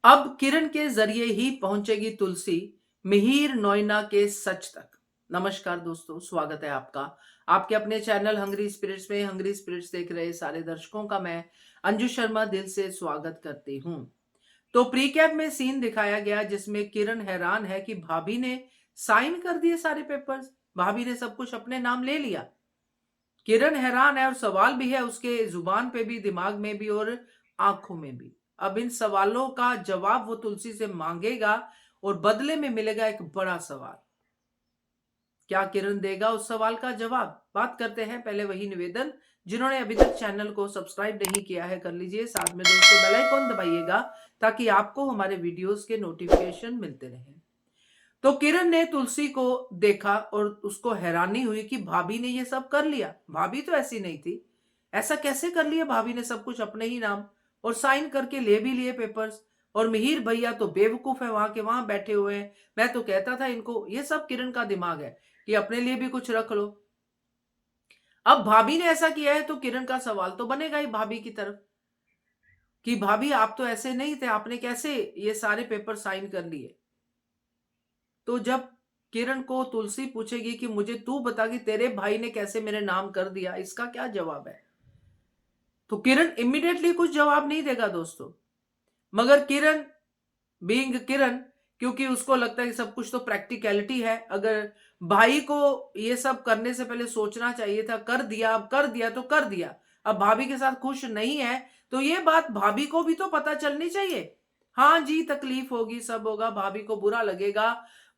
अब किरण के जरिए ही पहुंचेगी तुलसी मिहिर नोएना के सच तक। नमस्कार दोस्तों, स्वागत है आपका आपके अपने चैनल हंग्री स्पिरिट्स में। हंग्री स्पिरिट्स देख रहे सारे दर्शकों का मैं अंजू शर्मा दिल से स्वागत करती हूं। तो प्रीकैप में सीन दिखाया गया जिसमें किरण हैरान है कि भाभी ने साइन कर दिए सारे पेपर्स, भाभी ने सब कुछ अपने नाम ले लिया। किरण हैरान है और सवाल भी है उसके जुबान पे भी, दिमाग में भी और आंखों में भी। अब इन सवालों का जवाब वो तुलसी से मांगेगा और बदले में मिलेगा एक बड़ा सवाल। क्या किरण देगा उस सवाल का जवाब? बात करते हैं। पहले वही निवेदन, जिन्होंने अभी तक चैनल को सब्सक्राइब नहीं किया है कर लीजिए, साथ में दोस्तों बेल आइकॉन दबाइएगा ताकि आपको हमारे वीडियोस के नोटिफिकेशन मिलते रहें। तो किरण ने तुलसी को देखा और उसको हैरानी हुई कि भाभी ने ये सब कर लिया। भाभी तो ऐसी नहीं थी, ऐसा कैसे कर लिया भाभी ने सब कुछ अपने ही नाम, और साइन करके ले भी लिए पेपर्स। और मिहिर भैया तो बेवकूफ है, वहां के वहां बैठे हुए हैं। मैं तो कहता था इनको, ये सब किरण का दिमाग है कि अपने लिए भी कुछ रख लो। अब भाभी ने ऐसा किया है तो किरण का सवाल तो बनेगा ही भाभी की तरफ कि भाभी आप तो ऐसे नहीं थे, आपने कैसे ये सारे पेपर साइन कर लिए। तो जब किरण को तुलसी पूछेगी कि मुझे तू बता कि तेरे भाई ने कैसे मेरे नाम कर दिया, इसका क्या जवाब है, तो किरण इमीडिएटली कुछ जवाब नहीं देगा दोस्तों। मगर किरण बीइंग किरण, क्योंकि उसको लगता है कि सब कुछ तो प्रैक्टिकलिटी है, अगर भाई को ये सब करने से पहले सोचना चाहिए था, कर दिया, अब कर दिया तो कर दिया, अब भाभी के साथ खुश नहीं है तो ये बात भाभी को भी तो पता चलनी चाहिए। हाँ जी, तकलीफ होगी, सब होगा, भाभी को बुरा लगेगा,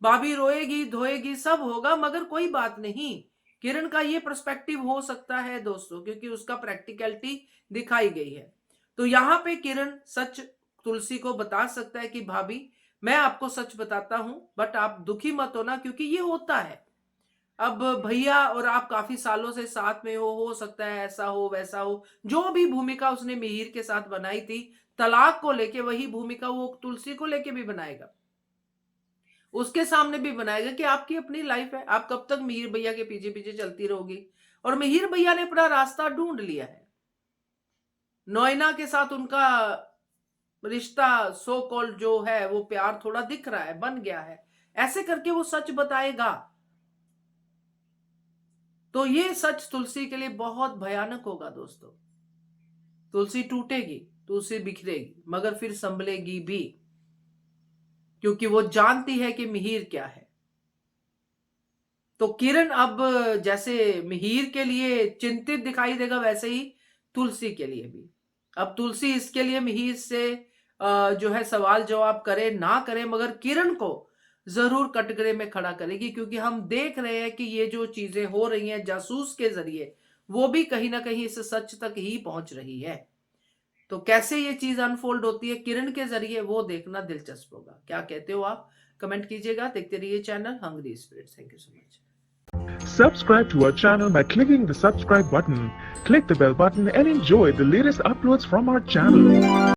भाभी रोएगी धोएगी, सब होगा, मगर कोई बात नहीं। किरण का ये पर्सपेक्टिव हो सकता है दोस्तों, क्योंकि उसका प्रैक्टिकलिटी दिखाई गई है। तो यहां पे किरण सच तुलसी को बता सकता है कि भाभी मैं आपको सच बताता हूं, बट आप दुखी मत होना, क्योंकि ये होता है। अब भैया और आप काफी सालों से साथ में हो सकता है ऐसा हो वैसा हो, जो भी भूमिका उसने मिहिर के साथ बनाई थी तलाक को लेके, वही भूमिका वो तुलसी को लेके भी बनाएगा, उसके सामने भी बनाएगा कि आपकी अपनी लाइफ है, आप कब तक मिहिर भैया के पीछे पीछे चलती रहोगी। और मिहिर भैया ने अपना रास्ता ढूंढ लिया है, नोएना के साथ उनका रिश्ता सो कॉल्ड जो है वो प्यार थोड़ा दिख रहा है, बन गया है, ऐसे करके वो सच बताएगा। तो ये सच तुलसी के लिए बहुत भयानक होगा दोस्तों। तुलसी टूटेगी, तुलसी बिखरेगी, मगर फिर संभलेगी भी, क्योंकि वो जानती है कि मिहिर क्या है। तो किरण अब जैसे मिहिर के लिए चिंतित दिखाई देगा, वैसे ही तुलसी के लिए भी। अब तुलसी इसके लिए मिहिर से जो है सवाल जवाब करे ना करे, मगर किरण को जरूर कटघरे में खड़ा करेगी, क्योंकि हम देख रहे हैं कि ये जो चीजें हो रही हैं जासूस के जरिए, वो भी कहीं ना कहीं इस सच तक ही पहुंच रही है। तो कैसे ये चीज अनफोल्ड होती है किरण के जरिए, वो देखना दिलचस्प होगा। क्या कहते हो आप? कमेंट कीजिएगा। देखते रहिए channel hungry spirits. Thank you so much. Subscribe to our channel by clicking the subscribe button. Click the bell button and enjoy the latest uploads from our channel.